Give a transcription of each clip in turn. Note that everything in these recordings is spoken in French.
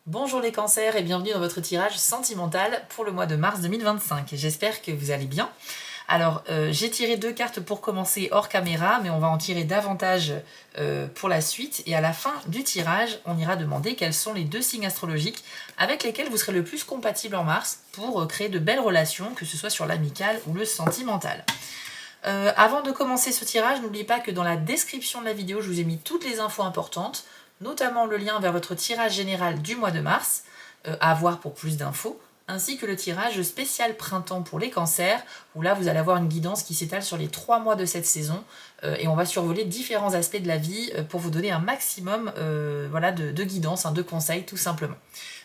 Bonjour les cancers et bienvenue dans votre tirage sentimental pour le mois de mars 2025. J'espère que vous allez bien. Alors, j'ai tiré 2 cartes pour commencer hors caméra, mais on va en tirer davantage pour la suite. Et à la fin du tirage, on ira demander quels sont les 2 signes astrologiques avec lesquels vous serez le plus compatible en mars pour créer de belles relations, que ce soit sur l'amical ou le sentimental. Avant de commencer ce tirage, n'oubliez pas que dans la description de la vidéo, je vous ai mis toutes les infos importantes, notamment le lien vers votre tirage général du mois de mars, à voir pour plus d'infos, ainsi que le tirage spécial printemps pour les cancers, où là vous allez avoir une guidance qui s'étale sur les 3 mois de cette saison, et on va survoler différents aspects de la vie pour vous donner un maximum de guidance, de conseils tout simplement.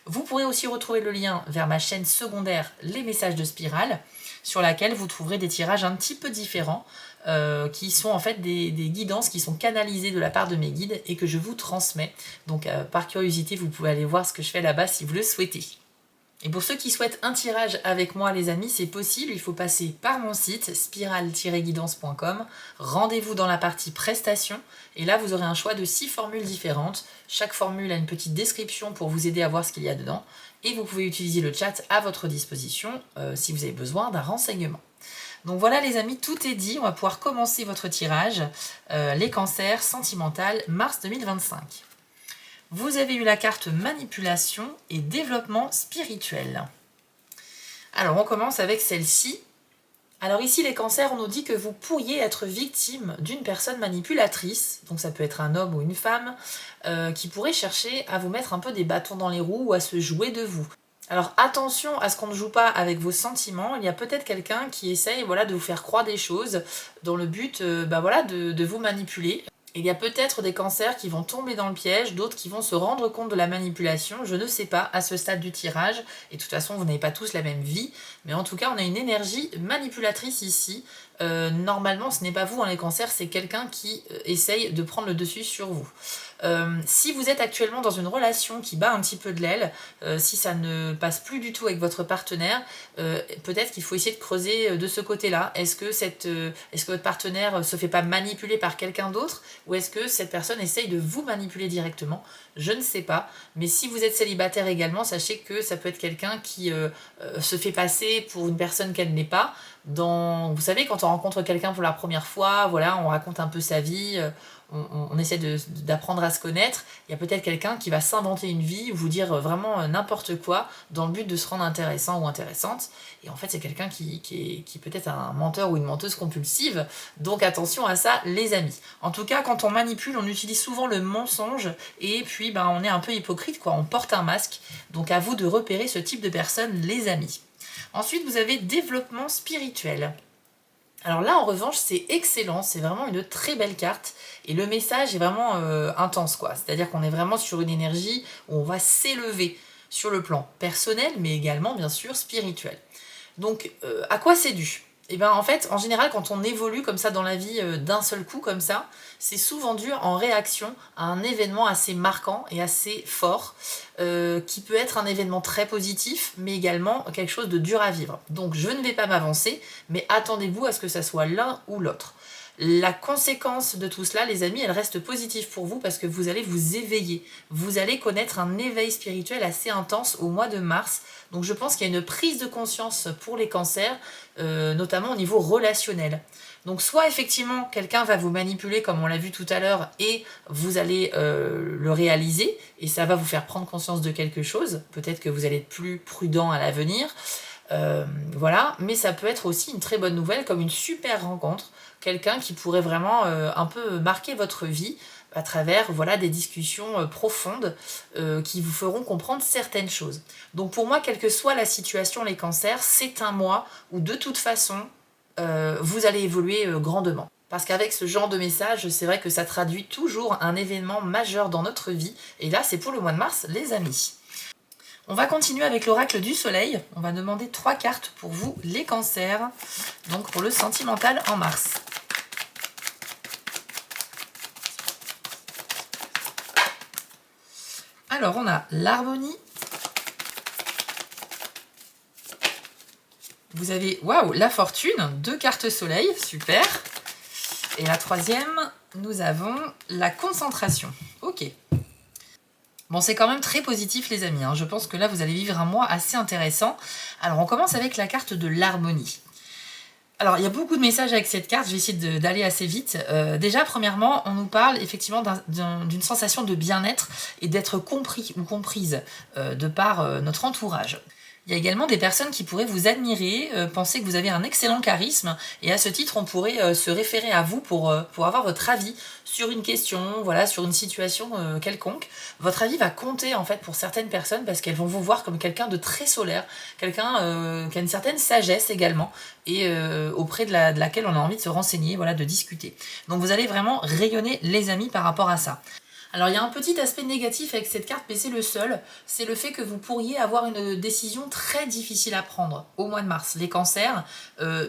Vous pourrez aussi retrouver le lien vers ma chaîne secondaire Les Messages de Spirale, sur laquelle vous trouverez des tirages un petit peu différents, qui sont en fait des guidances qui sont canalisées de la part de mes guides et que je vous transmets. Donc par curiosité, vous pouvez aller voir ce que je fais là-bas si vous le souhaitez. Et pour ceux qui souhaitent un tirage avec moi les amis, c'est possible, il faut passer par mon site spirale-guidance.com, rendez-vous dans la partie prestations, et là vous aurez un choix de 6 formules différentes. Chaque formule a une petite description pour vous aider à voir ce qu'il y a dedans, et vous pouvez utiliser le chat à votre disposition si vous avez besoin d'un renseignement. Donc voilà les amis, tout est dit, on va pouvoir commencer votre tirage, les cancers sentimental mars 2025. Vous avez eu la carte manipulation et développement spirituel. Alors on commence avec celle-ci. Alors ici les cancers, on nous dit que vous pourriez être victime d'une personne manipulatrice, donc ça peut être un homme ou une femme, qui pourrait chercher à vous mettre un peu des bâtons dans les roues ou à se jouer de vous. Alors attention à ce qu'on ne joue pas avec vos sentiments, il y a peut-être quelqu'un qui essaye de vous faire croire des choses dans le but de vous manipuler. Il y a peut-être des cancers qui vont tomber dans le piège, d'autres qui vont se rendre compte de la manipulation, je ne sais pas à ce stade du tirage, et de toute façon vous n'avez pas tous la même vie, mais en tout cas on a une énergie manipulatrice ici. Normalement ce n'est pas vous les cancers, c'est quelqu'un qui essaye de prendre le dessus sur vous. Si vous êtes actuellement dans une relation qui bat un petit peu de l'aile, si ça ne passe plus du tout avec votre partenaire, peut-être qu'il faut essayer de creuser de ce côté-là. Est-que votre partenaire se fait pas manipuler par quelqu'un d'autre, ou est-ce que cette personne essaye de vous manipuler directement? Je ne sais pas, mais si vous êtes célibataire également, sachez que ça peut être quelqu'un qui se fait passer pour une personne qu'elle n'est pas. Vous savez, quand on rencontre quelqu'un pour la première fois, on raconte un peu sa vie, on essaie d'apprendre à se connaître. Il y a peut-être quelqu'un qui va s'inventer une vie ou vous dire vraiment n'importe quoi dans le but de se rendre intéressant ou intéressante. Et en fait, c'est quelqu'un qui peut être un menteur ou une menteuse compulsive. Donc attention à ça, les amis. En tout cas, quand on manipule, on utilise souvent le mensonge et puis on est un peu hypocrite, on porte un masque. Donc à vous de repérer ce type de personnes, les amis. Ensuite, vous avez développement spirituel. Alors là, en revanche, c'est excellent, c'est vraiment une très belle carte, et le message est vraiment intense, C'est-à-dire qu'on est vraiment sur une énergie où on va s'élever sur le plan personnel, mais également, bien sûr, spirituel. Donc, à quoi c'est dû? Et bien en fait, en général, quand on évolue comme ça dans la vie d'un seul coup, comme ça, c'est souvent dû en réaction à un événement assez marquant et assez fort, qui peut être un événement très positif, mais également quelque chose de dur à vivre. Donc je ne vais pas m'avancer, mais attendez-vous à ce que ça soit l'un ou l'autre. La conséquence de tout cela, les amis, elle reste positive pour vous parce que vous allez vous éveiller. Vous allez connaître un éveil spirituel assez intense au mois de mars. Donc je pense qu'il y a une prise de conscience pour les cancers, notamment au niveau relationnel. Donc soit effectivement quelqu'un va vous manipuler comme on l'a vu tout à l'heure et vous allez le réaliser et ça va vous faire prendre conscience de quelque chose. Peut-être que vous allez être plus prudent à l'avenir. Mais ça peut être aussi une très bonne nouvelle comme une super rencontre, quelqu'un qui pourrait vraiment un peu marquer votre vie à travers des discussions profondes qui vous feront comprendre certaines choses. Donc pour moi, quelle que soit la situation, les cancers, c'est un mois où de toute façon vous allez évoluer grandement. Parce qu'avec ce genre de message, c'est vrai que ça traduit toujours un événement majeur dans notre vie, et là c'est pour le mois de mars, les amis. On va continuer avec l'oracle du soleil. On va demander 3 cartes pour vous, les cancers. Donc pour le sentimental en mars. Alors on a l'harmonie. Vous avez, waouh, la fortune, 2 cartes soleil, super. Et la troisième, nous avons la concentration. Ok. Bon, c'est quand même très positif les amis, hein. Je pense que là vous allez vivre un mois assez intéressant. Alors on commence avec la carte de l'harmonie. Alors, il y a beaucoup de messages avec cette carte, je vais essayer d'aller assez vite. Déjà, premièrement, on nous parle effectivement d'une sensation de bien-être et d'être compris ou comprise de par notre entourage. Il y a également des personnes qui pourraient vous admirer, penser que vous avez un excellent charisme, et à ce titre, on pourrait se référer à vous pour avoir votre avis sur une question, voilà, sur une situation quelconque. Votre avis va compter en fait pour certaines personnes parce qu'elles vont vous voir comme quelqu'un de très solaire, quelqu'un qui a une certaine sagesse également, et auprès de laquelle on a envie de se renseigner, voilà, de discuter. Donc vous allez vraiment rayonner les amis par rapport à ça. Alors il y a un petit aspect négatif avec cette carte, mais c'est le seul, c'est le fait que vous pourriez avoir une décision très difficile à prendre au mois de mars. Les cancers,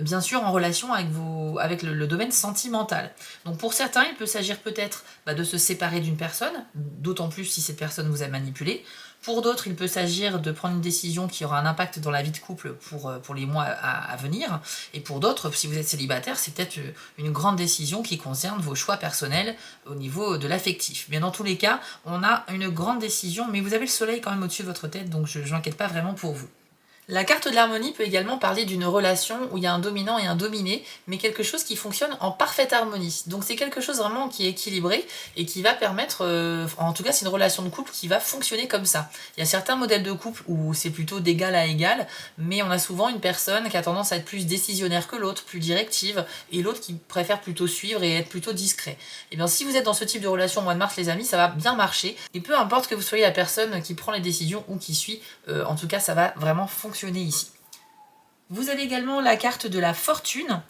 bien sûr en relation avec le domaine sentimental. Donc pour certains, il peut s'agir peut-être de se séparer d'une personne, d'autant plus si cette personne vous a manipulé. Pour d'autres, il peut s'agir de prendre une décision qui aura un impact dans la vie de couple pour les mois à venir. Et pour d'autres, si vous êtes célibataire, c'est peut-être une grande décision qui concerne vos choix personnels au niveau de l'affectif. Mais dans tous les cas, on a une grande décision, mais vous avez le soleil quand même au-dessus de votre tête, donc je n'inquiète pas vraiment pour vous. La carte de l'harmonie peut également parler d'une relation où il y a un dominant et un dominé, mais quelque chose qui fonctionne en parfaite harmonie. Donc c'est quelque chose vraiment qui est équilibré et qui va permettre, en tout cas c'est une relation de couple qui va fonctionner comme ça. Il y a certains modèles de couple où c'est plutôt d'égal à égal, mais on a souvent une personne qui a tendance à être plus décisionnaire que l'autre, plus directive, et l'autre qui préfère plutôt suivre et être plutôt discret. Et bien si vous êtes dans ce type de relation au mois de mars les amis, ça va bien marcher, et peu importe que vous soyez la personne qui prend les décisions ou qui suit, en tout cas ça va vraiment fonctionner ici. Vous avez également la carte de la fortune.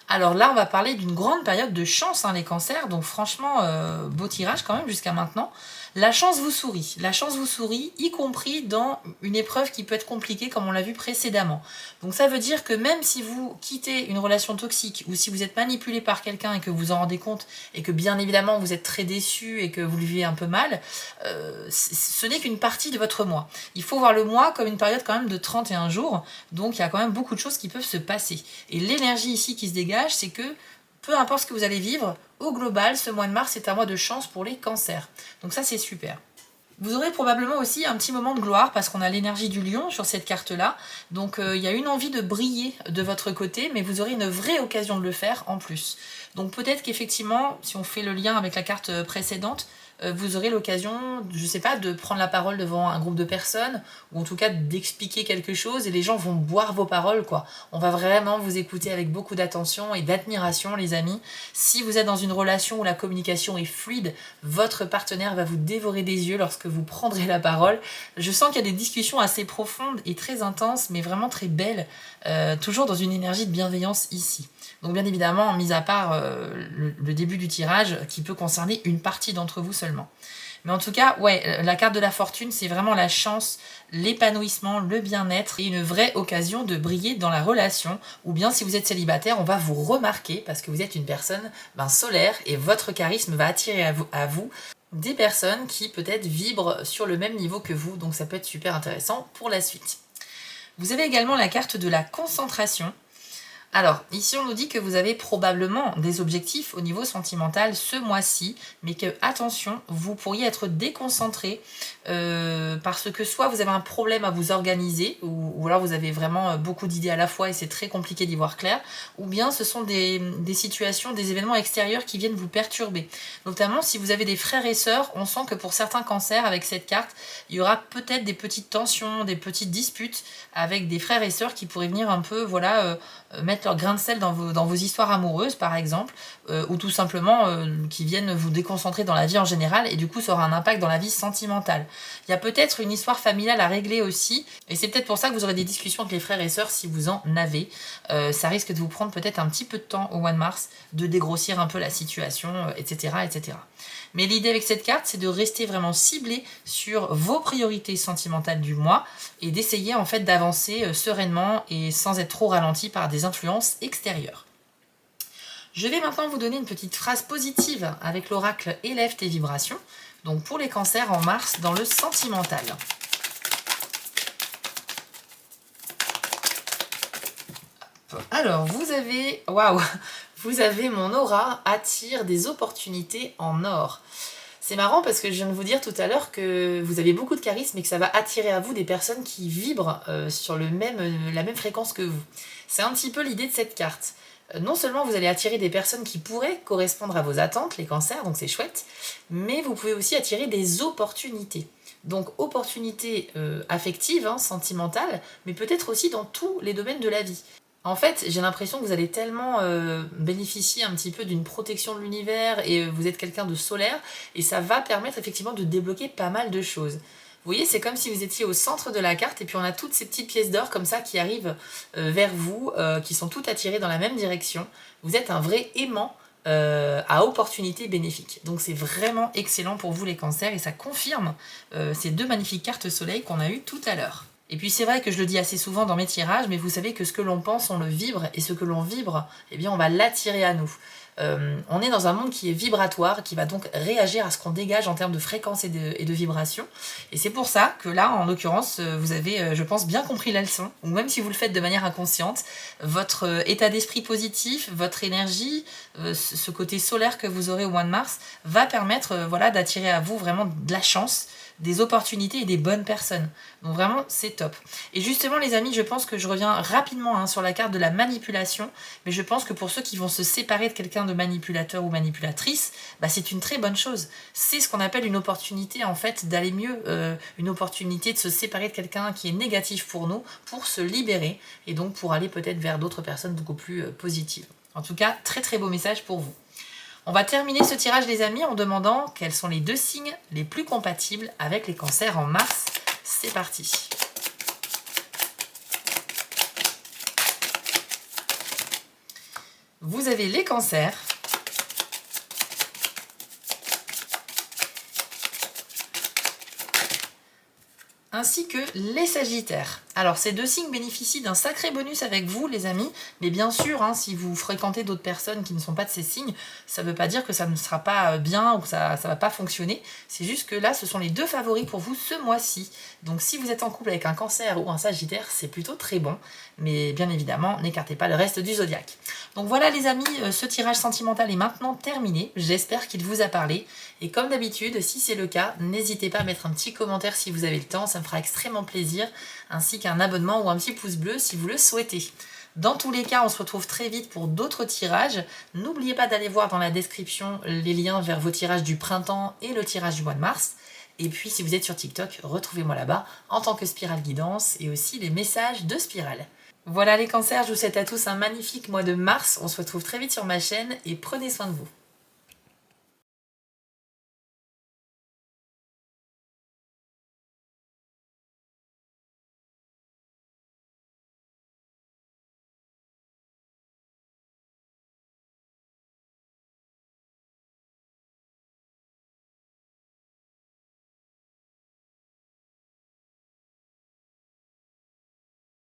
Alors là, on va parler d'une grande période de chance, hein, les cancers. Donc franchement, beau tirage quand même jusqu'à maintenant. La chance vous sourit. La chance vous sourit, y compris dans une épreuve qui peut être compliquée, comme on l'a vu précédemment. Donc ça veut dire que même si vous quittez une relation toxique, ou si vous êtes manipulé par quelqu'un et que vous en rendez compte, et que bien évidemment vous êtes très déçu et que vous le vivez un peu mal, ce n'est qu'une partie de votre mois. Il faut voir le mois comme une période quand même de 31 jours, donc il y a quand même beaucoup de choses qui peuvent se passer. Et l'énergie ici qui se dégage, c'est que peu importe ce que vous allez vivre, au global, ce mois de mars est un mois de chance pour les cancers. Donc ça, c'est super. Vous aurez probablement aussi un petit moment de gloire parce qu'on a l'énergie du lion sur cette carte-là. Donc il y a une envie de briller de votre côté, mais vous aurez une vraie occasion de le faire en plus. Donc peut-être qu'effectivement, si on fait le lien avec la carte précédente, vous aurez l'occasion, je sais pas, de prendre la parole devant un groupe de personnes, ou en tout cas d'expliquer quelque chose, et les gens vont boire vos paroles, quoi. On va vraiment vous écouter avec beaucoup d'attention et d'admiration, les amis. Si vous êtes dans une relation où la communication est fluide, votre partenaire va vous dévorer des yeux lorsque vous prendrez la parole. Je sens qu'il y a des discussions assez profondes et très intenses, mais vraiment très belles, toujours dans une énergie de bienveillance ici. Donc bien évidemment, mis à part le début du tirage, qui peut concerner une partie d'entre vous seulement. Mais en tout cas, ouais, la carte de la fortune, c'est vraiment la chance, l'épanouissement, le bien-être et une vraie occasion de briller dans la relation. Ou bien si vous êtes célibataire, on va vous remarquer parce que vous êtes une personne solaire et votre charisme va attirer à vous des personnes qui peut-être vibrent sur le même niveau que vous. Donc ça peut être super intéressant pour la suite. Vous avez également la carte de la concentration. Alors, ici on nous dit que vous avez probablement des objectifs au niveau sentimental ce mois-ci, mais que, attention, vous pourriez être déconcentré parce que soit vous avez un problème à vous organiser, ou alors vous avez vraiment beaucoup d'idées à la fois et c'est très compliqué d'y voir clair, ou bien ce sont des situations, des événements extérieurs qui viennent vous perturber. Notamment si vous avez des frères et sœurs, on sent que pour certains cancers, avec cette carte, il y aura peut-être des petites tensions, des petites disputes avec des frères et sœurs qui pourraient venir un peu, voilà, mettre leur grain de sel dans vos histoires amoureuses par exemple, ou tout simplement qui viennent vous déconcentrer dans la vie en général, et du coup ça aura un impact dans la vie sentimentale. Il y a peut-être une histoire familiale à régler aussi, et c'est peut-être pour ça que vous aurez des discussions avec les frères et sœurs si vous en avez. Ça risque de vous prendre peut-être un petit peu de temps au mois de mars, de dégrossir un peu la situation, etc., etc. Mais l'idée avec cette carte, c'est de rester vraiment ciblé sur vos priorités sentimentales du mois et d'essayer en fait d'avancer sereinement et sans être trop ralenti par des influences extérieures. Je vais maintenant vous donner une petite phrase positive avec l'oracle Élève tes vibrations, donc pour les cancers en mars dans le sentimental. Alors, vous avez mon aura attire des opportunités en or. C'est marrant parce que je viens de vous dire tout à l'heure que vous avez beaucoup de charisme et que ça va attirer à vous des personnes qui vibrent sur la même fréquence que vous. C'est un petit peu l'idée de cette carte. Non seulement vous allez attirer des personnes qui pourraient correspondre à vos attentes, les cancers, donc c'est chouette, mais vous pouvez aussi attirer des opportunités. Donc opportunités affectives, hein, sentimentales, mais peut-être aussi dans tous les domaines de la vie. En fait, j'ai l'impression que vous allez tellement bénéficier un petit peu d'une protection de l'univers et vous êtes quelqu'un de solaire et ça va permettre effectivement de débloquer pas mal de choses. Vous voyez, c'est comme si vous étiez au centre de la carte et puis on a toutes ces petites pièces d'or comme ça qui arrivent vers vous, qui sont toutes attirées dans la même direction. Vous êtes un vrai aimant à opportunités bénéfiques. Donc c'est vraiment excellent pour vous les cancers et ça confirme ces deux magnifiques cartes soleil qu'on a eues tout à l'heure. Et puis c'est vrai que je le dis assez souvent dans mes tirages, mais vous savez que ce que l'on pense, on le vibre, et ce que l'on vibre, eh bien on va l'attirer à nous. On est dans un monde qui est vibratoire, qui va donc réagir à ce qu'on dégage en termes de fréquence et de vibration. Et c'est pour ça que là, en l'occurrence, vous avez, je pense, bien compris la leçon, ou même si vous le faites de manière inconsciente, votre état d'esprit positif, votre énergie, ce côté solaire que vous aurez au mois de mars, va permettre voilà, d'attirer à vous vraiment de la chance, des opportunités et des bonnes personnes. Donc vraiment, c'est top. Et justement, les amis, je pense que je reviens rapidement sur la carte de la manipulation, mais je pense que pour ceux qui vont se séparer de quelqu'un de manipulateur ou manipulatrice, bah, c'est une très bonne chose. C'est ce qu'on appelle une opportunité, en fait, d'aller mieux, une opportunité de se séparer de quelqu'un qui est négatif pour nous, pour se libérer, et donc pour aller peut-être vers d'autres personnes beaucoup plus positives. En tout cas, très très beau message pour vous. On va terminer ce tirage les amis en demandant quels sont les 2 signes les plus compatibles avec les cancers en mars. C'est parti. Vous avez les cancers, ainsi que les sagittaires. Alors ces 2 signes bénéficient d'un sacré bonus avec vous les amis, mais bien sûr si vous fréquentez d'autres personnes qui ne sont pas de ces signes, ça ne veut pas dire que ça ne sera pas bien ou que ça ne va pas fonctionner, c'est juste que là ce sont les 2 favoris pour vous ce mois-ci. Donc si vous êtes en couple avec un cancer ou un sagittaire, c'est plutôt très bon, mais bien évidemment n'écartez pas le reste du zodiaque. Donc voilà les amis, ce tirage sentimental est maintenant terminé, j'espère qu'il vous a parlé, et comme d'habitude, si c'est le cas, n'hésitez pas à mettre un petit commentaire si vous avez le temps, ça me fera extrêmement plaisir, ainsi qu'un abonnement ou un petit pouce bleu si vous le souhaitez. Dans tous les cas, on se retrouve très vite pour d'autres tirages. N'oubliez pas d'aller voir dans la description les liens vers vos tirages du printemps et le tirage du mois de mars. Et puis si vous êtes sur TikTok, retrouvez-moi là-bas en tant que Spirale Guidance et aussi les messages de Spirale. Voilà les cancers, je vous souhaite à tous un magnifique mois de mars. On se retrouve très vite sur ma chaîne et prenez soin de vous.